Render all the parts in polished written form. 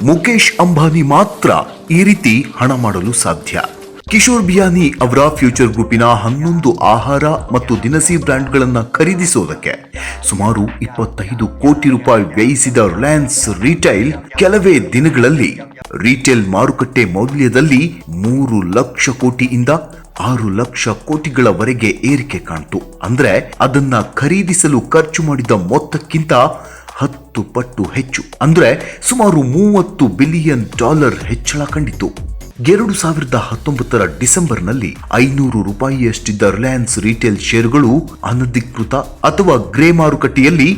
ಮುಕೇಶ್ ಅಂಬಾನಿ ಮಾತ್ರ ಈ ರೀತಿ ಹಣ ಮಾಡಲು ಸಾಧ್ಯ. ಕಿಶೋರ್ ಬಿಯಾನಿ ಅವರ ಫ್ಯೂಚರ್ ಗ್ರೂಪಿನ 11 ಆಹಾರ ಮತ್ತು ದಿನಸಿ ಬ್ರ್ಯಾಂಡ್ಗಳನ್ನ ಖರೀದಿಸುವುದಕ್ಕೆ ಸುಮಾರು 25 ಕೋಟಿ ರೂಪಾಯಿ ವ್ಯಯಿಸಿದ ರಿಲಯನ್ಸ್ ರಿಟೈಲ್ ಕೆಲವೇ ದಿನಗಳಲ್ಲಿ ರಿಟೇಲ್ ಮಾರುಕಟ್ಟೆ ಮೌಲ್ಯದಲ್ಲಿ 3 ಲಕ್ಷ ಕೋಟಿಯಿಂದ 6 ಲಕ್ಷ ಕೋಟಿಗಳವರೆಗೆ ಏರಿಕೆ ಕಾಣ್ತು. ಅಂದ್ರೆ ಅದನ್ನ ಖರೀದಿಸಲು ಖರ್ಚು ಮಾಡಿದ ಮೊತ್ತಕ್ಕಿಂತ 10 ಪಟ್ಟು ಹೆಚ್ಚು, ಅಂದ್ರೆ ಸುಮಾರು $30 ಬಿಲಿಯನ್ ಹೆಚ್ಚಳ ಕಂಡಿತು. 2019 ಡಿಸೆಂಬರ್ನಲ್ಲಿ 500 ರೂಪಾಯಿಯಷ್ಟಿದ್ದ ರಿಲಯನ್ಸ್ ರಿಟೇಲ್ ಷೇರುಗಳು ಅನಧಿಕೃತ ಅಥವಾ ಗ್ರೇ ಮಾರುಕಟ್ಟೆಯಲ್ಲಿ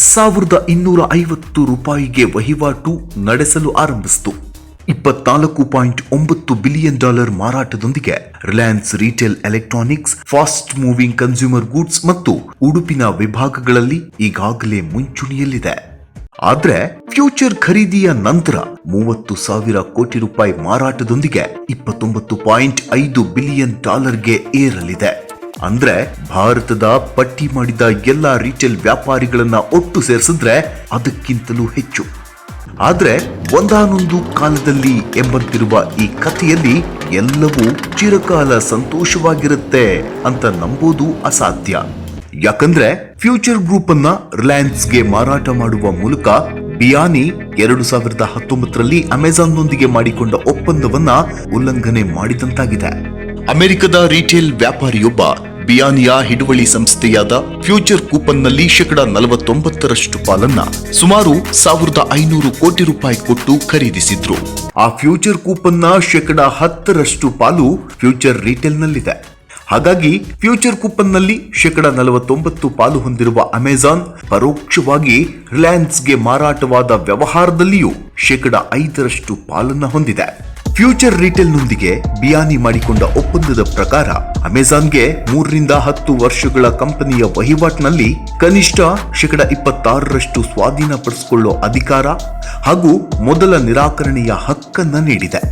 1250 ರೂಪಾಯಿಗೆ ವಹಿವಾಟು ನಡೆಸಲು ಆರಂಭಿಸಿತು. $24.9 ಬಿಲಿಯನ್ ಮಾರಾಟದೊಂದಿಗೆ Reliance retail electronics, fast moving consumer goods ಮತ್ತು ಉಡುಪಿನ ವಿಭಾಗಗಳಲ್ಲಿ ಈಗಾಗಲೇ ಮುಂಚೂಣಿಯಲ್ಲಿದೆ. ಆದ್ರೆ ಫ್ಯೂಚರ್ ಖರೀದಿಯ ನಂತರ 30,000 ಕೋಟಿ ರೂಪಾಯಿ ಮಾರಾಟದೊಂದಿಗೆ $29.5 ಬಿಲಿಯನ್ ಏರಲಿದೆ. ಅಂದ್ರೆ ಭಾರತದ ಪಟ್ಟಿ ಮಾಡಿದ ಎಲ್ಲಾ ರಿಟೇಲ್ ವ್ಯಾಪಾರಿಗಳನ್ನ ಒಟ್ಟು ಸೇರಿಸಿದ್ರೆ ಅದಕ್ಕಿಂತಲೂ ಹೆಚ್ಚು. ಆದ್ರೆ ಒಂದಾನೊಂದು ಕಾಲದಲ್ಲಿ ಎಂಬಂತಿರುವ ಈ ಕಥೆಯಲ್ಲಿ ಎಲ್ಲವೂ ಚಿರಕಾಲ ಸಂತೋಷವಾಗಿರುತ್ತೆ ಅಂತ ನಂಬೋದು ಅಸಾಧ್ಯ. ಯಾಕಂದ್ರೆ ಫ್ಯೂಚರ್ ಗ್ರೂಪ್ ಅನ್ನ ರಿಲಯನ್ಸ್ಗೆ ಮಾರಾಟ ಮಾಡುವ ಮೂಲಕ ಬಿಯಾನಿ 2019ರಲ್ಲಿ ಅಮೆಜಾನ್ನೊಂದಿಗೆ ಮಾಡಿಕೊಂಡ ಒಪ್ಪಂದವನ್ನ ಉಲ್ಲಂಘನೆ ಮಾಡಿದಂತಾಗಿದೆ. ಅಮೆರಿಕದ ರಿಟೇಲ್ ವ್ಯಾಪಾರಿಯೊಬ್ಬ ಬಿಯಾನಿಯ ಹಿಡುವಳಿ ಸಂಸ್ಥೆಯಾದ ಫ್ಯೂಚರ್ ಕೂಪನ್ನಲ್ಲಿ 49% ಪಾಲನ್ನ ಸುಮಾರು 1,500 ಕೋಟಿ ರೂಪಾಯಿ ಕೊಟ್ಟು ಖರೀದಿಸಿದ್ರು. ಆ ಫ್ಯೂಚರ್ ಕೂಪನ್ನ 10% ಪಾಲು ಫ್ಯೂಚರ್ ರಿಟೇಲ್ನಲ್ಲಿದೆ. ಹಾಗಾಗಿ ಫ್ಯೂಚರ್ ಕೂಪನ್ನಲ್ಲಿ 49% ಪಾಲು ಹೊಂದಿರುವ ಅಮೆಜಾನ್ ಪರೋಕ್ಷವಾಗಿ ರಿಲಯನ್ಸ್ಗೆ ಮಾರಾಟವಾದ ವ್ಯವಹಾರದಲ್ಲಿಯೂ 5% ಪಾಲನ್ನ ಹೊಂದಿದೆ. ಫ್ಯೂಚರ್ ರಿಟೇಲ್ನೊಂದಿಗೆ ಬಿಯಾನಿ ಮಾಡಿಕೊಂಡ ಒಪ್ಪಂದದ ಪ್ರಕಾರ ಅಮೆಜಾನ್ಗೆ 3 ರಿಂದ 10 ವರ್ಷಗಳ ಕಂಪನಿಯ ವಹಿವಾಟಿನಲ್ಲಿ ಕನಿಷ್ಠ 26% ಸ್ವಾಧೀನಪಡಿಸಿಕೊಳ್ಳೋ ಅಧಿಕಾರ ಹಾಗೂ ಮೊದಲ ನಿರಾಕರಣೆಯ ಹಕ್ಕನ್ನ ನೀಡಿದೆ.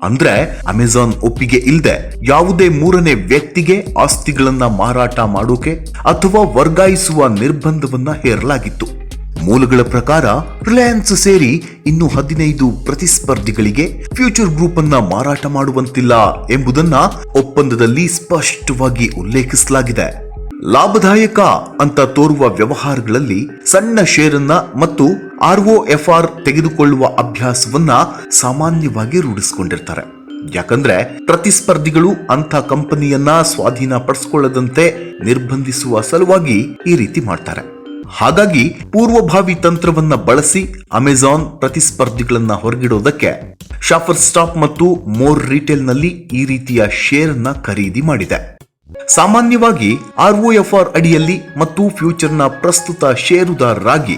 ಅಂದ್ರೆ ಅಮೆಜಾನ್ ಒಪ್ಪಿಗೆ ಇಲ್ಲದೆ ಯಾವುದೇ ಮೂರನೇ ವ್ಯಕ್ತಿಗೆ ಆಸ್ತಿಗಳನ್ನ ಮಾರಾಟ ಮಾಡೋಕೆ ಅಥವಾ ವರ್ಗಾಯಿಸುವ ನಿರ್ಬಂಧವನ್ನ ಹೇರಲಾಗಿತ್ತು. ಮೂಲಗಳ ಪ್ರಕಾರ ರಿಲಯನ್ಸ್ ಸೇರಿ ಇನ್ನು 15 ಪ್ರತಿಸ್ಪರ್ಧಿಗಳಿಗೆ ಫ್ಯೂಚರ್ ಗ್ರೂಪ್ ಅನ್ನ ಮಾರಾಟ ಮಾಡುವಂತಿಲ್ಲ ಎಂಬುದನ್ನ ಒಪ್ಪಂದದಲ್ಲಿ ಸ್ಪಷ್ಟವಾಗಿ ಉಲ್ಲೇಖಿಸಲಾಗಿದೆ. ಲಾಭದಾಯಕ ಅಂತ ತೋರುವ ವ್ಯವಹಾರಗಳಲ್ಲಿ ಸಣ್ಣ ಷೇರನ್ನ ಮತ್ತು ROFR ತೆಗೆದುಕೊಳ್ಳುವ ಅಭ್ಯಾಸವನ್ನ ಸಾಮಾನ್ಯವಾಗಿ ರೂಢಿಸಿಕೊಂಡಿರ್ತಾರೆ. ಯಾಕಂದ್ರೆ ಪ್ರತಿಸ್ಪರ್ಧಿಗಳು ಅಂತ ಕಂಪನಿಯನ್ನ ಸ್ವಾಧೀನ ಪಡಿಸಿಕೊಳ್ಳದಂತೆ ನಿರ್ಬಂಧಿಸುವ ಸಲುವಾಗಿ ಈ ರೀತಿ ಮಾಡ್ತಾರೆ. ಹಾಗಾಗಿ ಪೂರ್ವಭಾವಿ ತಂತ್ರವನ್ನ ಬಳಸಿ ಅಮೆಜಾನ್ ಪ್ರತಿಸ್ಪರ್ಧಿಗಳನ್ನ ಹೊರಗಿಡೋದಕ್ಕೆ ಶಾಫರ್ ಸ್ಟಾಪ್ ಮತ್ತು ಮೋರ್ ರಿಟೇಲ್ನಲ್ಲಿ ಈ ರೀತಿಯ ಶೇರ್ ಅನ್ನ ಖರೀದಿ ಮಾಡಿದೆ. ಸಾಮಾನ್ಯವಾಗಿ ROFR ಅಡಿಯಲ್ಲಿ ಮತ್ತು ಫ್ಯೂಚರ್ನ ಪ್ರಸ್ತುತ ಷೇರುದಾರರಾಗಿ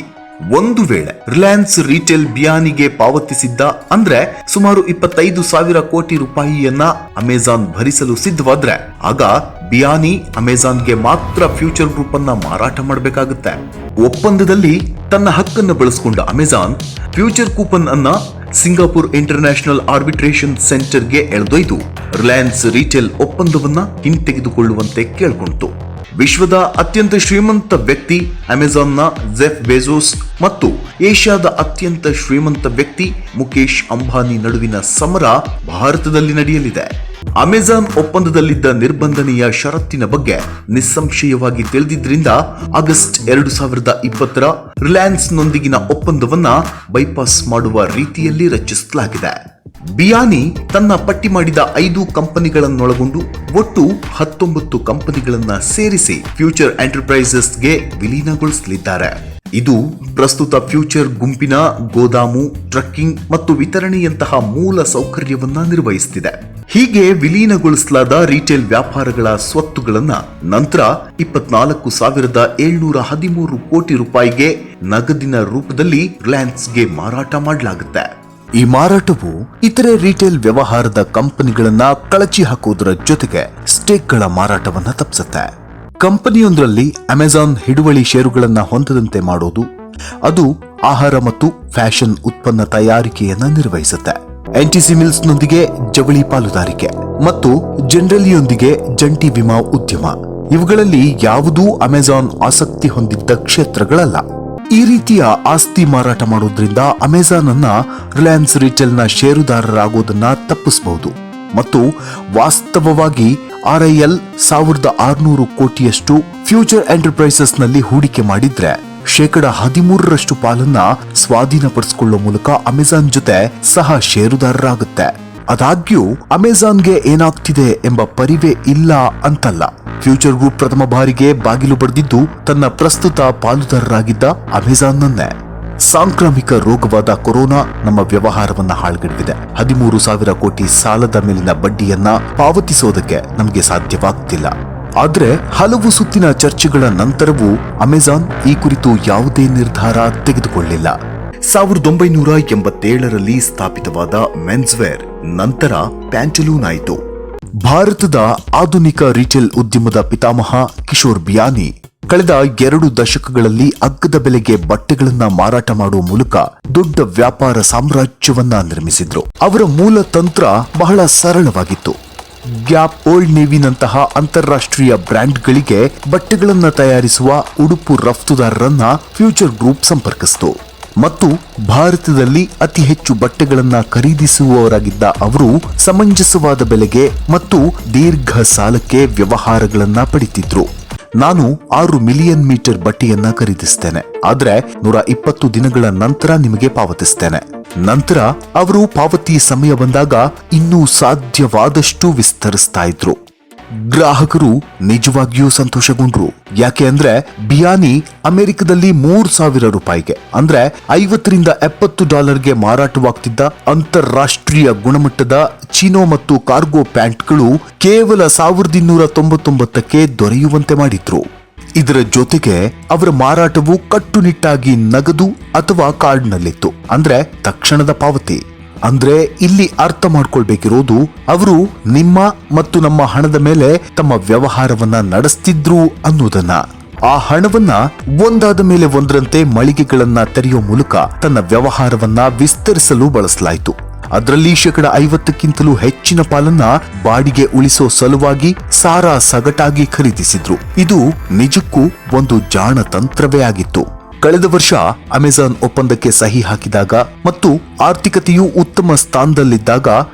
ಒಂದು ವೇಳೆ ರಿಲಯನ್ಸ್ ರಿಟೇಲ್ ಬಿಯಾನಿಗೆ ಪಾವತಿಸಿದ್ದ ಅಂದ್ರೆ ಸುಮಾರು 25,000 ಕೋಟಿ ರೂಪಾಯಿಯನ್ನ ಅಮೆಜಾನ್ ಭರಿಸಲು ಸಿದ್ಧವಾದ್ರೆ ಆಗ ಬಿಯಾನಿ ಅಮೆಜಾನ್ಗೆ ಮಾತ್ರ ಫ್ಯೂಚರ್ ಗ್ರೂಪ್ ಅನ್ನ ಮಾರಾಟ ಮಾಡಬೇಕಾಗುತ್ತೆ. ಒಪ್ಪಂದದಲ್ಲಿ ತನ್ನ ಹಕ್ಕನ್ನು ಬಳಸಿಕೊಂಡ ಅಮೆಜಾನ್ ಫ್ಯೂಚರ್ ಕೂಪನ್ ಅನ್ನ ಸಿಂಗಾಪುರ್ ಇಂಟರ್ನ್ಯಾಷನಲ್ ಆರ್ಬಿಟ್ರೇಷನ್ ಸೆಂಟರ್ಗೆ ಎಳೆದೊಯ್ದು ರಿಲಯನ್ಸ್ ರಿಟೇಲ್ ಒಪ್ಪಂದವನ್ನ ಹಿಂತೆಗೆದುಕೊಳ್ಳುವಂತೆ ಕೇಳಿಕೊಂಡಿತು. ವಿಶ್ವದ ಅತ್ಯಂತ ಶ್ರೀಮಂತ ವ್ಯಕ್ತಿ ಅಮೆಜಾನ್ನ ಜೆಫ್ ಬೆಜೋಸ್ ಮತ್ತು ಏಷ್ಯಾದ ಅತ್ಯಂತ ಶ್ರೀಮಂತ ವ್ಯಕ್ತಿ ಮುಕೇಶ್ ಅಂಬಾನಿ ನಡುವಿನ ಸಮರ ಭಾರತದಲ್ಲಿ ನಡೆಯಲಿದೆ. ಅಮೆಜಾನ್ ಒಪ್ಪಂದದಲ್ಲಿದ್ದ ನಿರ್ಬಂಧನೆಯ ಷರತ್ತಿನ ಬಗ್ಗೆ ನಿಸ್ಸಂಶಯವಾಗಿ ತಿಳಿದಿದ್ದರಿಂದ ಆಗಸ್ಟ್ 2020 ರಿಲಯನ್ಸ್ನೊಂದಿಗಿನ ಒಪ್ಪಂದವನ್ನ ಬೈಪಾಸ್ ಮಾಡುವ ರೀತಿಯಲ್ಲಿ ರಚಿಸಲಾಗಿದೆ. ಬಿಯಾನಿ ತನ್ನ ಪಟ್ಟಿ ಮಾಡಿದ 5 ಕಂಪನಿಗಳನ್ನೊಳಗೊಂಡು ಒಟ್ಟು 19 ಕಂಪನಿಗಳನ್ನ ಸೇರಿಸಿ ಫ್ಯೂಚರ್ ಎಂಟರ್ಪ್ರೈಸಸ್ಗೆ ವಿಲೀನಗೊಳಿಸಲಿದ್ದಾರೆ. ಇದು ಪ್ರಸ್ತುತ ಫ್ಯೂಚರ್ ಗುಂಪಿನ ಗೋದಾಮು, ಟ್ರಕ್ಕಿಂಗ್ ಮತ್ತು ವಿತರಣೆಯಂತಹ ಮೂಲ ಸೌಕರ್ಯವನ್ನ ನಿರ್ವಹಿಸುತ್ತಿದೆ. ಹೀಗೆ ವಿಲೀನಗೊಳಿಸಲಾದ ರಿಟೇಲ್ ವ್ಯಾಪಾರಗಳ ಸ್ವತ್ತುಗಳನ್ನ ನಂತರ 24,713 ಕೋಟಿ ರೂಪಾಯಿಗೆ ನಗದಿನ ರೂಪದಲ್ಲಿ ರಿಲಯನ್ಸ್ಗೆ ಮಾರಾಟ ಮಾಡಲಾಗುತ್ತೆ. ಈ ಮಾರಾಟವು ಇತರೆ ರಿಟೇಲ್ ವ್ಯವಹಾರದ ಕಂಪನಿಗಳನ್ನ ಕಳಚಿ ಹಾಕುವುದರ ಜೊತೆಗೆ ಸ್ಟೇಕ್ಗಳ ಮಾರಾಟವನ್ನ ತಪ್ಪಿಸುತ್ತೆ. ಕಂಪನಿಯೊಂದರಲ್ಲಿ ಅಮೆಜಾನ್ ಹಿಡುವಳಿ ಷೇರುಗಳನ್ನ ಹೊಂದದಂತೆ ಮಾಡೋದು, ಅದು ಆಹಾರ ಮತ್ತು ಫ್ಯಾಷನ್ ಉತ್ಪನ್ನ ತಯಾರಿಕೆಯನ್ನ ನಿರ್ವಹಿಸುತ್ತೆ. ಎನ್ಟಿಸಿ ಮಿಲ್ಸ್ನೊಂದಿಗೆ ಜವಳಿ ಪಾಲುದಾರಿಕೆ ಮತ್ತು ಜನರಲಿಯೊಂದಿಗೆ ಜಂಟಿ ವಿಮಾ ಉದ್ಯಮ, ಇವುಗಳಲ್ಲಿ ಯಾವುದೂ ಅಮೆಜಾನ್ ಆಸಕ್ತಿ ಹೊಂದಿದ್ದ ಕ್ಷೇತ್ರಗಳಲ್ಲ. ಈ ರೀತಿಯ ಆಸ್ತಿ ಮಾರಾಟ ಮಾಡೋದ್ರಿಂದ ಅಮೆಜಾನ್ ಅನ್ನ ರಿಲಯನ್ಸ್ ರಿಟೇಲ್ನ ಷೇರುದಾರರಾಗೋದನ್ನ ತಪ್ಪಿಸಬಹುದು ಮತ್ತು ವಾಸ್ತವವಾಗಿ RIL 1600 ಕೋಟಿಯಷ್ಟು ಫ್ಯೂಚರ್ ಎಂಟರ್ಪ್ರೈಸಸ್ ನಲ್ಲಿ ಹೂಡಿಕೆ ಮಾಡಿದ್ರೆ 13% ಪಾಲನ್ನ ಸ್ವಾಧೀನಪಡಿಸಿಕೊಳ್ಳುವ ಮೂಲಕ ಅಮೆಜಾನ್ ಜೊತೆ ಸಹ ಷೇರುದಾರರಾಗುತ್ತೆ. ಆದಾಗ್ಯೂ ಅಮೆಜಾನ್ಗೆ ಏನಾಗ್ತಿದೆ ಎಂಬ ಪರಿವೇ ಇಲ್ಲ ಅಂತಲ್ಲ. ಫ್ಯೂಚರ್ ಗ್ರೂಪ್ ಪ್ರಥಮ ಬಾರಿಗೆ ಬಾಗಿಲು ಬಡಿದಿದ್ದು ತನ್ನ ಪ್ರಸ್ತುತ ಪಾಲುದಾರರಾಗಿದ್ದ ಅಮೆಜಾನ್ನನ್ನೇ. ಸಾಂಕ್ರಾಮಿಕ ರೋಗವಾದ ಕೊರೋನಾ ನಮ್ಮ ವ್ಯವಹಾರವನ್ನ ಹಾಳ್ಗೆಡವಿದೆ. 13,000 ಕೋಟಿ ಸಾಲದ ಮೇಲಿನ ಬಡ್ಡಿಯನ್ನ ಪಾವತಿಸೋದಕ್ಕೆ ನಮಗೆ ಸಾಧ್ಯವಾಗ್ತಿಲ್ಲ. ಆದ್ರೆ ಹಲವು ಸುತ್ತಿನ ಚರ್ಚೆಗಳ ನಂತರವೂ ಅಮೆಜಾನ್ ಈ ಕುರಿತು ಯಾವುದೇ ನಿರ್ಧಾರ ತೆಗೆದುಕೊಳ್ಳಿಲ್ಲ. 1987ರಲ್ಲಿ ಸ್ಥಾಪಿತವಾದ ಮೆನ್ಸ್ವೇರ್ ನಂತರ ಪ್ಯಾಂಟಲೂನ್ ಆಯಿತು. ಭಾರತದ ಆಧುನಿಕ ರಿಟೇಲ್ ಉದ್ಯಮದ ಪಿತಾಮಹ ಕಿಶೋರ್ ಬಿಯಾನಿ ಕಳೆದ 2 ದಶಕಗಳಲ್ಲಿ ಅಗ್ಗದ ಬೆಲೆಗೆ ಬಟ್ಟೆಗಳನ್ನ ಮಾರಾಟ ಮಾಡುವ ಮೂಲಕ ದೊಡ್ಡ ವ್ಯಾಪಾರ ಸಾಮ್ರಾಜ್ಯವನ್ನ ನಿರ್ಮಿಸಿದ್ರು. ಅವರ ಮೂಲ ತಂತ್ರ ಬಹಳ ಸರಳವಾಗಿತ್ತು. ಗ್ಯಾಪ್, ಓಲ್ಡ್ ನೇವಿನಂತಹ ಅಂತಾರಾಷ್ಟ್ರೀಯ ಬ್ರ್ಯಾಂಡ್ಗಳಿಗೆ ಬಟ್ಟೆಗಳನ್ನ ತಯಾರಿಸುವ ಉಡುಪು ರಫ್ತುದಾರರನ್ನ ಫ್ಯೂಚರ್ ಗ್ರೂಪ್ ಸಂಪರ್ಕಿಸಿತು ಮತ್ತು ಭಾರತದಲ್ಲಿ ಅತಿ ಹೆಚ್ಚು ಬಟ್ಟೆಗಳನ್ನ ಖರೀದಿಸುವವರಾಗಿದ್ದ ಅವರು ಸಮಂಜಸವಾದ ಬೆಲೆಗೆ ಮತ್ತು ದೀರ್ಘ ಸಾಲಕ್ಕೆ ವ್ಯವಹಾರಗಳನ್ನ ಪಡಿತಿದ್ರು. ನಾನು 6 ಮಿಲಿಯನ್ ಮೀಟರ್ ಬಟ್ಟೆಯನ್ನ ಖರೀದಿಸ್ತೇನೆ, ಆದ್ರೆ 120 ದಿನಗಳ ನಂತರ ನಿಮಗೆ ಪಾವತಿಸ್ತೇನೆ. ನಂತರ ಅವರು ಪಾವತಿ ಸಮಯ ಬಂದಾಗ ಇನ್ನೂ ಸಾಧ್ಯವಾದಷ್ಟು ವಿಸ್ತರಿಸ್ತಾ ಇದ್ರು. ಗ್ರಾಹಕರು ನಿಜವಾಗಿಯೂ ಸಂತೋಷಗೊಂಡ್ರು. ಯಾಕೆ ಅಂದ್ರೆ ಬಿಯಾನಿ ಅಮೆರಿಕದಲ್ಲಿ $3,000 ಅಂದ್ರೆ $50-70 ಮಾರಾಟವಾಗ್ತಿದ್ದ ಅಂತಾರಾಷ್ಟ್ರೀಯ ಗುಣಮಟ್ಟದ ಚಿನೋ ಮತ್ತು ಕಾರ್ಗೋ ಪ್ಯಾಂಟ್ಗಳು ಕೇವಲ 1299ಕ್ಕೆ ದೊರೆಯುವಂತೆ ಮಾಡಿದ್ರು. ಇದರ ಜೊತೆಗೆ ಅವರ ಮಾರಾಟವು ಕಟ್ಟುನಿಟ್ಟಾಗಿ ನಗದು ಅಥವಾ ಕಾರ್ಡ್ನಲ್ಲಿತ್ತು, ಅಂದ್ರೆ ತಕ್ಷಣದ ಪಾವತಿ. ಅಂದ್ರೆ ಇಲ್ಲಿ ಅರ್ಥ ಮಾಡ್ಕೊಳ್ಬೇಕಿರೋದು, ಅವರು ನಿಮ್ಮ ಮತ್ತು ನಮ್ಮ ಹಣದ ಮೇಲೆ ತಮ್ಮ ವ್ಯವಹಾರವನ್ನ ನಡೆಸ್ತಿದ್ರು ಅನ್ನೋದನ್ನ. ಆ ಹಣವನ್ನ ಒಂದಾದ ಮೇಲೆ ಒಂದರಂತೆ ಮಳಿಗೆಗಳನ್ನ ತೆರೆಯುವ ಮೂಲಕ ತನ್ನ ವ್ಯವಹಾರವನ್ನ ವಿಸ್ತರಿಸಲು ಬಳಸಲಾಯಿತು. ಅದರಲ್ಲಿ 50%ಕ್ಕಿಂತಲೂ ಹೆಚ್ಚಿನ ಪಾಲನ್ನ ಬಾಡಿಗೆ ಉಳಿಸೋ ಸಲುವಾಗಿ ಸಾರಾ ಸಗಟಾಗಿ ಖರೀದಿಸಿದ್ರು. ಇದು ನಿಜಕ್ಕೂ ಒಂದು ಜಾಣ ತಂತ್ರವೇ ಆಗಿತ್ತು. ಕಳೆದ ವರ್ಷ ಅಮೆಜಾನ್ ಒಪ್ಪಂದಕ್ಕೆ ಸಹಿ ಹಾಕಿದಾಗ ಮತ್ತು ಆರ್ಥಿಕತೆಯು ಉತ್ತಮ ಸ್ಥಾನದಲ್ಲಿದ್ದಾಗ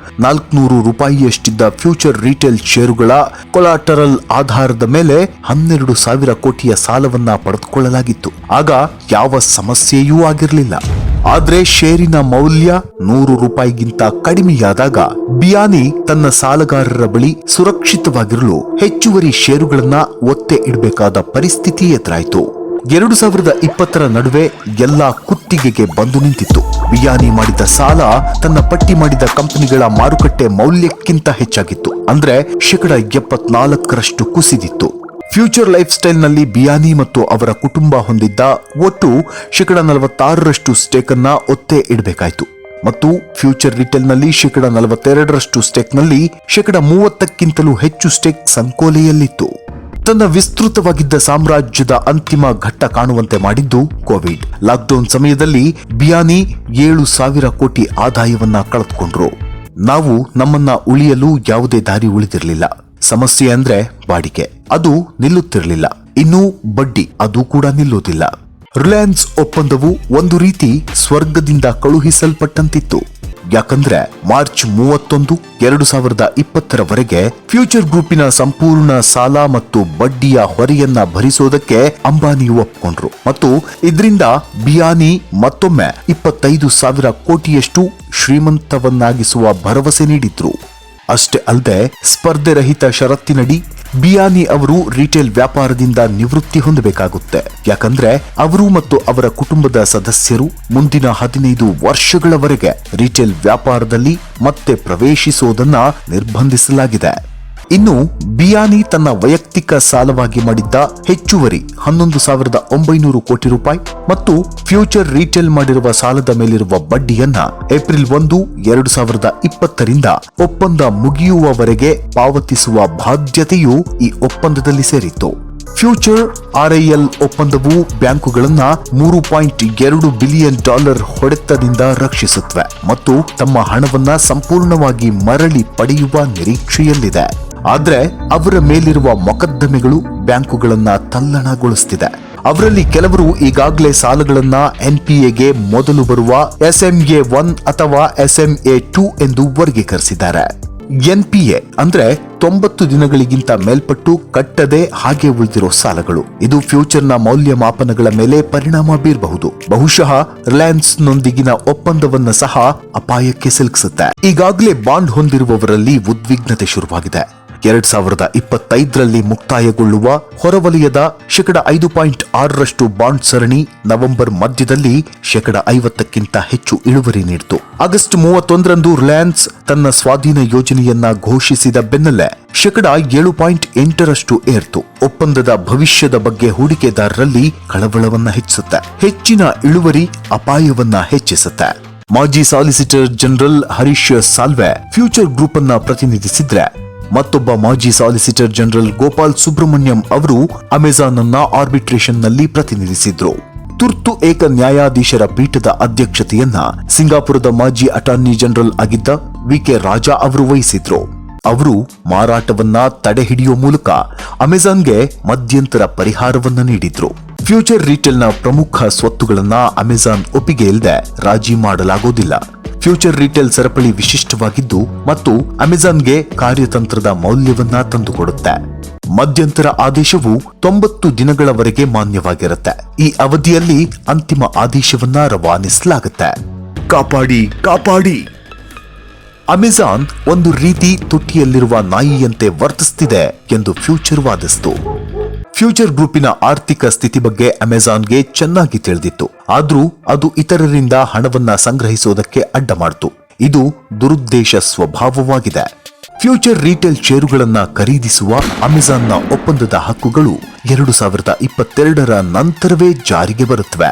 $400 ಫ್ಯೂಚರ್ ರಿಟೇಲ್ ಷೇರುಗಳ ಕೊಲಾಟರಲ್ ಆಧಾರದ ಮೇಲೆ 12,000 ಕೋಟಿಯ ಸಾಲವನ್ನ ಪಡೆದುಕೊಳ್ಳಲಾಗಿತ್ತು. ಆಗ ಯಾವ ಸಮಸ್ಯೆಯೂ ಆಗಿರಲಿಲ್ಲ. ಆದ್ರೆ ಷೇರಿನ ಮೌಲ್ಯ $100ಗಿಂತ ಕಡಿಮೆಯಾದಾಗ ಬಿಯಾನಿ ತನ್ನ ಸಾಲಗಾರರ ಬಳಿ ಸುರಕ್ಷಿತವಾಗಿರಲು ಹೆಚ್ಚುವರಿ ಷೇರುಗಳನ್ನ ಒತ್ತೆ ಇಡಬೇಕಾದ ಪರಿಸ್ಥಿತಿ ಎದುರಾಯಿತು. 2020ರ ನಡುವೆ ಎಲ್ಲಾ ಕುತ್ತಿಗೆಗೆ ಬಂದು ನಿಂತಿತ್ತು. ಬಿಯಾನಿ ಮಾಡಿದ ಸಾಲ ತನ್ನ ಪಟ್ಟಿ ಮಾಡಿದ ಕಂಪನಿಗಳ ಮಾರುಕಟ್ಟೆ ಮೌಲ್ಯಕ್ಕಿಂತ ಹೆಚ್ಚಾಗಿತ್ತು. ಅಂದ್ರೆ 74% ಕುಸಿದಿತ್ತು. ಫ್ಯೂಚರ್ ಲೈಫ್ ಸ್ಟೈಲ್ ನಲ್ಲಿ ಬಿಯಾನಿ ಮತ್ತು ಅವರ ಕುಟುಂಬ ಹೊಂದಿದ್ದ ಒಟ್ಟು 46% ಸ್ಟೇಕ್ ಅನ್ನ ಒತ್ತೆ ಇಡಬೇಕಾಯಿತು ಮತ್ತು ಫ್ಯೂಚರ್ ರಿಟೇಲ್ ನಲ್ಲಿ 42% ಸ್ಟೇಕ್ ನಲ್ಲಿ 30%ಕ್ಕಿಂತಲೂ ಹೆಚ್ಚು ಸ್ಟೇಕ್ ಸಂಕೋಲೆಯಲ್ಲಿತ್ತು. ತನ್ನ ವಿಸ್ತೃತವಾಗಿದ್ದ ಸಾಮ್ರಾಜ್ಯದ ಅಂತಿಮ ಘಟ್ಟ ಕಾಣುವಂತೆ ಮಾಡಿದ್ದು ಕೋವಿಡ್. ಲಾಕ್ಡೌನ್ ಸಮಯದಲ್ಲಿ ಬಿಯಾನಿ 7,000 ಕೋಟಿ ಆದಾಯವನ್ನ ಕಳೆದುಕೊಂಡ್ರು. ನಾವು ನಮ್ಮನ್ನ ಉಳಿಯಲು ಯಾವುದೇ ದಾರಿ ಉಳಿದಿರಲಿಲ್ಲ. ಸಮಸ್ಯೆ ಅಂದ್ರೆ ಬಾಡಿಗೆ, ಅದು ನಿಲ್ಲುತ್ತಿರಲಿಲ್ಲ. ಇನ್ನು ಬಡ್ಡಿ, ಅದು ಕೂಡ ನಿಲ್ಲುವುದಿಲ್ಲ. ರಿಲಯನ್ಸ್ ಒಪ್ಪಂದವು ಒಂದು ರೀತಿ ಸ್ವರ್ಗದಿಂದ ಕಳುಹಿಸಲ್ಪಟ್ಟಂತಿತ್ತು. ಯಾಕಂದ್ರೆ ಮಾರ್ಚ್ 31, 2020ರವರೆಗೆ ಫ್ಯೂಚರ್ ಗ್ರೂಪಿನ ಸಂಪೂರ್ಣ ಸಾಲ ಮತ್ತು ಬಡ್ಡಿಯ ಹೊರೆಯನ್ನ ಭರಿಸೋದಕ್ಕೆ ಅಂಬಾನಿ ಒಪ್ಕೊಂಡ್ರು ಮತ್ತು ಇದರಿಂದ ಬಿಯಾನಿ ಮತ್ತೊಮ್ಮೆ 25,000 ಕೋಟಿಯಷ್ಟು ಶ್ರೀಮಂತವನ್ನಾಗಿಸುವ ಭರವಸೆ ನೀಡಿದ್ರು. ಅಷ್ಟೇ ಅಲ್ಲದೆ ಸ್ಪರ್ಧೆ ರಹಿತ ಷರತ್ತಿನಡಿ ಬಿಯಾನಿ ಅವರು ರಿಟೇಲ್ ವ್ಯಾಪಾರದಿಂದ ನಿವೃತ್ತಿ ಹೊಂದಬೇಕಾಗುತ್ತೆ. ಯಾಕಂದ್ರೆ ಅವರು ಮತ್ತು ಅವರ ಕುಟುಂಬದ ಸದಸ್ಯರು ಮುಂದಿನ 15 ವರ್ಷಗಳವರೆಗೆ ರಿಟೇಲ್ ವ್ಯಾಪಾರದಲ್ಲಿ ಮತ್ತೆ ಪ್ರವೇಶಿಸುವುದನ್ನ ನಿರ್ಬಂಧಿಸಲಾಗಿದೆ. ಇನ್ನು ಬಿಯಾನಿ ತನ್ನ ವೈಯಕ್ತಿಕ ಸಾಲವಾಗಿ ಮಾಡಿದ್ದ ಹೆಚ್ಚುವರಿ 11,900 ಕೋಟಿ ರೂಪಾಯಿ ಮತ್ತು ಫ್ಯೂಚರ್ ರಿಟೇಲ್ ಮಾಡಿರುವ ಸಾಲದ ಮೇಲಿರುವ ಬಡ್ಡಿಯನ್ನ ಏಪ್ರಿಲ್ 1, 2020ರಿಂದ ಒಪ್ಪಂದ ಮುಗಿಯುವವರೆಗೆ ಪಾವತಿಸುವ ಬಾಧ್ಯತೆಯು ಈ ಒಪ್ಪಂದದಲ್ಲಿ ಸೇರಿತ್ತು. ಫ್ಯೂಚರ್ RIL ಒಪ್ಪಂದವು ಬ್ಯಾಂಕುಗಳನ್ನ $3.2 ಬಿಲಿಯನ್ ಹೊಡೆತದಿಂದ ರಕ್ಷಿಸುತ್ತವೆ ಮತ್ತು ತಮ್ಮ ಹಣವನ್ನ ಸಂಪೂರ್ಣವಾಗಿ ಮರಳಿ ಪಡೆಯುವ ನಿರೀಕ್ಷೆಯಲ್ಲಿದೆ. ಆದ್ರೆ ಅವರ ಮೇಲಿರುವ ಮೊಕದ್ದಮೆಗಳು ಬ್ಯಾಂಕುಗಳನ್ನ ತಲ್ಲಣಗೊಳಿಸುತ್ತಿದೆ. ಅವರಲ್ಲಿ ಕೆಲವರು ಈಗಾಗಲೇ ಸಾಲಗಳನ್ನ ಎನ್ಪಿಎಗೆ ಮೊದಲು ಬರುವ SMA 1 ಅಥವಾ SMA 2 ಎಂದು ವರ್ಗೀಕರಿಸಿದ್ದಾರೆ. ಎನ್ಪಿಎ ಅಂದ್ರೆ 90 ದಿನಗಳಿಗಿಂತ ಮೇಲ್ಪಟ್ಟು ಕಟ್ಟದೆ ಹಾಗೆ ಉಳಿದಿರೋ ಸಾಲಗಳು. ಇದು ಫ್ಯೂಚರ್ನ ಮೌಲ್ಯಮಾಪನಗಳ ಮೇಲೆ ಪರಿಣಾಮ ಬೀರಬಹುದು. ಬಹುಶಃ ರಿಲಯನ್ಸ್ ನೊಂದಿಗಿನ ಒಪ್ಪಂದವನ್ನ ಸಹ ಅಪಾಯಕ್ಕೆ ಸಿಲುಕಿಸುತ್ತೆ. ಈಗಾಗಲೇ ಬಾಂಡ್ ಹೊಂದಿರುವವರಲ್ಲಿ ಉದ್ವಿಗ್ನತೆ ಶುರುವಾಗಿದೆ. 2025ರಲ್ಲಿ ಮುಕ್ತಾಯಗೊಳ್ಳುವ ಹೊರವಲಯದ 5.6% ಬಾಂಡ್ ಸರಣಿ ನವೆಂಬರ್ ಮಧ್ಯದಲ್ಲಿ 50%ಕ್ಕಿಂತ ಹೆಚ್ಚು ಇಳುವರಿ ನೀಡಿತು. ಆಗಸ್ಟ್ 31ರಂದು ರಿಲಯನ್ಸ್ ತನ್ನ ಸ್ವಾಧೀನ ಯೋಜನೆಯನ್ನ ಘೋಷಿಸಿದ ಬೆನ್ನಲ್ಲೇ 7.8% ಏರ್ತು. ಒಪ್ಪಂದದ ಭವಿಷ್ಯದ ಬಗ್ಗೆ ಹೂಡಿಕೆದಾರರಲ್ಲಿ ಕಳವಳವನ್ನ ಹೆಚ್ಚಿಸುತ್ತೆ. ಹೆಚ್ಚಿನ ಇಳುವರಿ ಅಪಾಯವನ್ನ ಹೆಚ್ಚಿಸುತ್ತೆ. ಮಾಜಿ solicitor general Harish salve future group ಅನ್ನ ಪ್ರತಿನಿಧಿಸಿದ್ರೆ, ಮತ್ತೊಬ್ಬ ಮಾಜಿ ಸಾಲಿಸಿಟರ್ ಜನರಲ್ ಗೋಪಾಲ್ ಸುಬ್ರಹ್ಮಣ್ಯಂ ಅವರು ಅಮೆಜಾನ್ ಅನ್ನ ಆರ್ಬಿಟ್ರೇಷನ್ ನಲ್ಲಿ ಪ್ರತಿನಿಧಿಸಿದ್ರು. ತುರ್ತು ಏಕ ನ್ಯಾಯಾಧೀಶರ ಪೀಠದ ಅಧ್ಯಕ್ಷತೆಯನ್ನ ಸಿಂಗಾಪುರದ ಮಾಜಿ ಅಟಾರ್ನಿ ಜನರಲ್ ಆಗಿದ್ದ VK ರಾಜಾ ಅವರು ವಹಿಸಿದ್ರು. ಅವರು ಮಾರಾಟವನ್ನ ತಡೆ ಹಿಡಿಯುವ ಮೂಲಕ ಅಮೆಜಾನ್ಗೆ ಮಧ್ಯಂತರ ಪರಿಹಾರವನ್ನ ನೀಡಿದ್ರು. ಫ್ಯೂಚರ್ ರಿಟೇಲ್ನ ಪ್ರಮುಖ ಸ್ವತ್ತುಗಳನ್ನ ಅಮೆಜಾನ್ ಒಪ್ಪಿಗೆ ಇಲ್ಲದೆ ರಾಜಿ ಮಾಡಲಾಗುವುದಿಲ್ಲ. ಫ್ಯೂಚರ್ ರಿಟೇಲ್ ಸರಪಳಿ ವಿಶಿಷ್ಟವಾಗಿದ್ದು ಮತ್ತು ಅಮೆಜಾನ್ಗೆ ಕಾರ್ಯತಂತ್ರದ ಮೌಲ್ಯವನ್ನ ತಂದುಕೊಡುತ್ತೆ. ಮಧ್ಯಂತರ ಆದೇಶವು 90 ದಿನಗಳವರೆಗೆ ಮಾನ್ಯವಾಗಿರುತ್ತೆ. ಈ ಅವಧಿಯಲ್ಲಿ ಅಂತಿಮ ಆದೇಶವನ್ನ ರವಾನಿಸಲಾಗುತ್ತೆ. ಕಾಪಾಡಿ. ಅಮೆಜಾನ್ ಒಂದು ರೀತಿ ತೊಟ್ಟಿಯಲ್ಲಿರುವ ನಾಯಿಯಂತೆ ವರ್ತಿಸುತ್ತಿದೆ ಎಂದು ಫ್ಯೂಚರ್ ವಾದಿಸಿತು. ಫ್ಯೂಚರ್ ಗ್ರೂಪಿನ ಆರ್ಥಿಕ ಸ್ಥಿತಿ ಬಗ್ಗೆ ಅಮೆಜಾನ್ಗೆ ಚೆನ್ನಾಗಿ ತಿಳಿದಿತ್ತು. ಆದ್ರೂ ಅದು ಇತರರಿಂದ ಹಣವನ್ನ ಸಂಗ್ರಹಿಸುವುದಕ್ಕೆ ಅಡ್ಡ ಮಾಡಿತು. ಇದು ದುರುದ್ದೇಶ ಸ್ವಭಾವವಾಗಿದೆ. ಫ್ಯೂಚರ್ ರಿಟೇಲ್ ಷೇರುಗಳನ್ನ ಖರೀದಿಸುವ ಅಮೆಜಾನ್ನ ಒಪ್ಪಂದದ ಹಕ್ಕುಗಳು 2022ರ ನಂತರವೇ ಜಾರಿಗೆ ಬರುತ್ತವೆ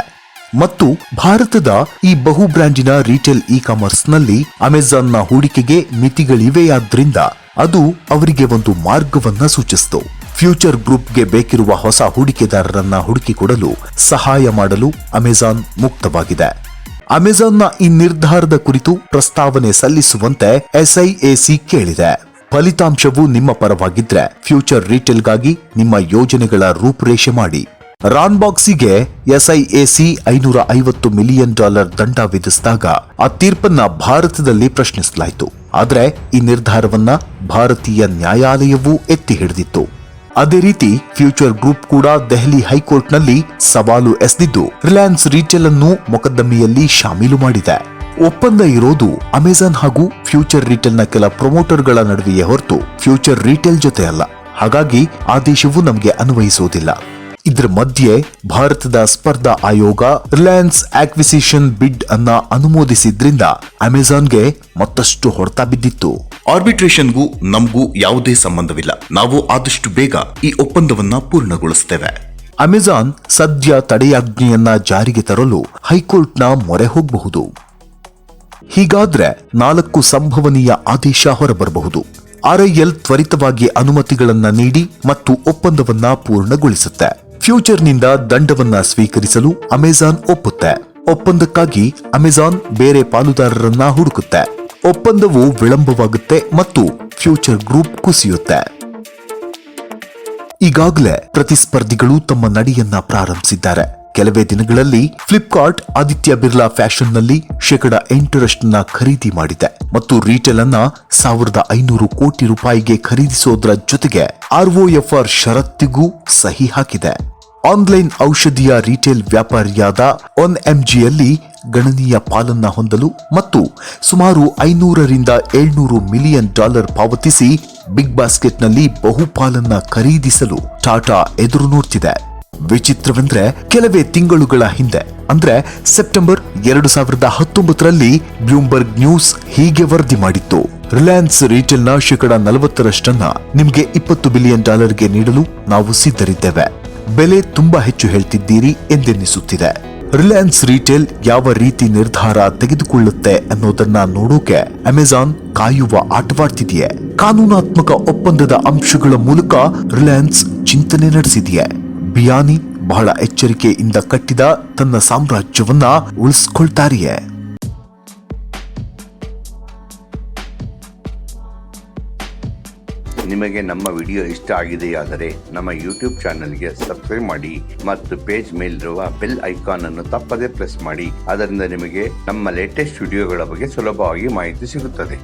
ಮತ್ತು ಭಾರತದ ಈ ಬಹು ಬ್ರ್ಯಾಂಡಿನ ರಿಟೇಲ್ ಇ-ಕಾಮರ್ಸ್ ನಲ್ಲಿ ಅಮೆಜಾನ್ನ ಹೂಡಿಕೆಗೆ ಮಿತಿಗಳಿವೆಯಾದ್ರಿಂದ ಅದು ಅವರಿಗೆ ಒಂದು ಮಾರ್ಗವನ್ನ ಸೂಚಿಸಿತು. ಫ್ಯೂಚರ್ ಗ್ರೂಪ್ಗೆ ಬೇಕಿರುವ ಹೊಸ ಹೂಡಿಕೆದಾರರನ್ನ ಹುಡುಕಿಕೊಡಲು ಸಹಾಯ ಮಾಡಲು ಅಮೆಜಾನ್ ಮುಕ್ತವಾಗಿದೆ. ಅಮೆಜಾನ್ನ ಈ ನಿರ್ಧಾರದ ಕುರಿತು ಪ್ರಸ್ತಾವನೆ ಸಲ್ಲಿಸುವಂತೆ SIAC ಕೇಳಿದೆ. ಫಲಿತಾಂಶವು ನಿಮ್ಮ ಪರವಾಗಿದ್ರೆ ಫ್ಯೂಚರ್ ರಿಟೇಲ್ಗಾಗಿ ನಿಮ್ಮ ಯೋಜನೆಗಳ ರೂಪುರೇಷೆ ಮಾಡಿ. ರಾನ್ಬಾಕ್ಸಿಗೆ SIAC $550 ಮಿಲಿಯನ್ ದಂಡ ವಿಧಿಸಿದಾಗ ಆ ತೀರ್ಪನ್ನ ಭಾರತದಲ್ಲಿ ಪ್ರಶ್ನಿಸಲಾಯಿತು. ಆದರೆ ಈ ನಿರ್ಧಾರವನ್ನ ಭಾರತೀಯ ನ್ಯಾಯಾಲಯವೂ ಎತ್ತಿ ಹಿಡಿದಿತ್ತು. ಅದೇ ರೀತಿ ಫ್ಯೂಚರ್ ಗ್ರೂಪ್ ಕೂಡ ದೆಹಲಿ ಹೈಕೋರ್ಟ್ನಲ್ಲಿ ಸವಾಲು ಎಸೆದಿದ್ದು ರಿಲಯನ್ಸ್ ರಿಟೇಲ್ ಅನ್ನು ಮೊಕದ್ದಮೆಯಲ್ಲಿ ಶಾಮೀಲು ಮಾಡಿದೆ. ಒಪ್ಪಂದ ಇರೋದು ಅಮೆಜಾನ್ ಹಾಗೂ ಫ್ಯೂಚರ್ ರಿಟೇಲ್ನ ಕೆಲ ಪ್ರಮೋಟರ್ಗಳ ನಡುವೆಯೇ ಹೊರತು ಫ್ಯೂಚರ್ ರಿಟೇಲ್ ಜೊತೆ ಅಲ್ಲ. ಹಾಗಾಗಿ ಆದೇಶವು ನಮಗೆ ಅನ್ವಯಿಸುವುದಿಲ್ಲ. ಇದರ ಮಧ್ಯೆ ಭಾರತದ ಸ್ಪರ್ಧಾ ಆಯೋಗ ರಿಲಯನ್ಸ್ ಆಕ್ವಿಸಿಷನ್ ಬಿಡ್ ಅನ್ನ ಅನುಮೋದಿಸಿದ್ರಿಂದ ಅಮೆಜಾನ್ಗೆ ಮತ್ತಷ್ಟು ಹೊಡೆತ ಬಿದ್ದಿತ್ತು. ಆರ್ಬಿಟ್ರೇಷನ್ಗೂ ನಮಗೂ ಯಾವುದೇ ಸಂಬಂಧವಿಲ್ಲ. ನಾವು ಆದಷ್ಟು ಬೇಗ ಈ ಒಪ್ಪಂದವನ್ನ ಪೂರ್ಣಗೊಳಿಸುತ್ತೇವೆ. ಅಮೆಜಾನ್ ಸದ್ಯ ತಡೆಯಾಜ್ಞೆಯನ್ನ ಜಾರಿಗೆ ತರಲು ಹೈಕೋರ್ಟ್ನ ಮೊರೆ ಹೋಗಬಹುದು. ಹೀಗಾದ್ರೆ 4 ಸಂಭವನೀಯ ಆದೇಶ ಹೊರಬರಬಹುದು. RIL ತ್ವರಿತವಾಗಿ ಅನುಮತಿಗಳನ್ನ ನೀಡಿ ಮತ್ತು ಒಪ್ಪಂದವನ್ನ ಪೂರ್ಣಗೊಳಿಸುತ್ತೆ. ಫ್ಯೂಚರ್ನಿಂದ ದಂಡವನ್ನ ಸ್ವೀಕರಿಸಲು ಅಮೆಜಾನ್ ಒಪ್ಪುತ್ತೆ. ಒಪ್ಪಂದಕ್ಕಾಗಿ ಅಮೆಜಾನ್ ಬೇರೆ ಪಾಲುದಾರರನ್ನ ಹುಡುಕುತ್ತೆ. ಒಪ್ಪಂದವು ವಿಳಂಬವಾಗುತ್ತೆ ಮತ್ತು ಫ್ಯೂಚರ್ ಗ್ರೂಪ್ ಕುಸಿಯುತ್ತೆ. ಈಗಾಗಲೇ ಪ್ರತಿಸ್ಪರ್ಧಿಗಳು ತಮ್ಮ ನಡೆಯನ್ನ ಪ್ರಾರಂಭಿಸಿದ್ದಾರೆ. ಕೆಲವೇ ದಿನಗಳಲ್ಲಿ ಫ್ಲಿಪ್ಕಾರ್ಟ್ ಆದಿತ್ಯ ಬಿರ್ಲಾ ಫ್ಯಾಷನ್ ನಲ್ಲಿ 8% ಖರೀದಿ ಮಾಡಿದೆ ಮತ್ತು ರಿಟೇಲ್ ಅನ್ನ 1500 ಕೋಟಿ ರೂಪಾಯಿಗೆ ಖರೀದಿಸೋದ್ರ ಜೊತೆಗೆ ROFR ಷರತ್ತಿಗೂ ಸಹಿ ಹಾಕಿದೆ. ಆನ್ಲೈನ್ ಔಷಧಿಯ ರಿಟೇಲ್ ವ್ಯಾಪಾರಿಯಾದ 1mgಯಲ್ಲಿ ಗಣನೀಯ ಪಾಲನ್ನ ಹೊಂದಲು ಮತ್ತು ಸುಮಾರು $500 ರಿಂದ $700 ಮಿಲಿಯನ್ ಪಾವತಿಸಿ ಬಿಗ್ ಬಾಸ್ಕೆಟ್ನಲ್ಲಿ ಬಹುಪಾಲನ್ನ ಖರೀದಿಸಲು ಟಾಟಾ ಎದುರು ನೋಡ್ತಿದೆ. ವಿಚಿತ್ರವೆಂದ್ರೆ ಕೆಲವೇ ತಿಂಗಳುಗಳ ಹಿಂದೆ ಅಂದ್ರೆ ಸೆಪ್ಟೆಂಬರ್ 2019ರಲ್ಲಿ ಬ್ಲೂಮ್ಬರ್ಗ್ ನ್ಯೂಸ್ ಹೀಗೆ ವರದಿ ಮಾಡಿತ್ತು. ರಿಲಯನ್ಸ್ ರಿಟೇಲ್ನ 40% ನಿಮಗೆ $20 ಬಿಲಿಯನ್ ನೀಡಲು ನಾವು ಸಿದ್ಧರಿದ್ದೇವೆ. ಬೆಲೆ ತುಂಬಾ ಹೆಚ್ಚು ಹೇಳ್ತಿದ್ದೀರಿ ಎಂದೆನ್ನಿಸುತ್ತಿದೆ. ರಿಲಯನ್ಸ್ ರಿಟೇಲ್ ಯಾವ ರೀತಿ ನಿರ್ಧಾರ ತೆಗೆದುಕೊಳ್ಳುತ್ತೆ ಅನ್ನೋದನ್ನ ನೋಡೋಕೆ ಅಮೆಜಾನ್ ಕಾಯುವ ಆಟವಾಡ್ತಿದೆಯೇ? ಕಾನೂನಾತ್ಮಕ ಒಪ್ಪಂದದ ಅಂಶಗಳ ಮೂಲಕ ರಿಲಯನ್ಸ್ ಚಿಂತನೆ ನಡೆಸಿದೆಯೇ? ಬಿಯಾನಿ ಬಹಳ ಎಚ್ಚರಿಕೆಯಿಂದ ಕಟ್ಟಿದ ತನ್ನ ಸಾಮ್ರಾಜ್ಯವನ್ನ ಉಳಿಸ್ಕೊಳ್ತಾರಿಯೇ? ನಿಮಗೆ ನಮ್ಮ ವಿಡಿಯೋ ಇಷ್ಟ ಆಗಿದೆಯಾದರೆ ನಮ್ಮ ಯೂಟ್ಯೂಬ್ ಚಾನೆಲ್ಗೆ ಸಬ್ಸ್ಕ್ರೈಬ್ ಮಾಡಿ ಮತ್ತು ಪೇಜ್ ಮೇಲಿರುವ ಬೆಲ್ ಐಕಾನ್ ಅನ್ನು ತಪ್ಪದೇ ಪ್ರೆಸ್ ಮಾಡಿ. ಅದರಿಂದ ನಿಮಗೆ ನಮ್ಮ ಲೇಟೆಸ್ಟ್ ವಿಡಿಯೋಗಳ ಬಗ್ಗೆ ಸುಲಭವಾಗಿ ಮಾಹಿತಿ ಸಿಗುತ್ತದೆ.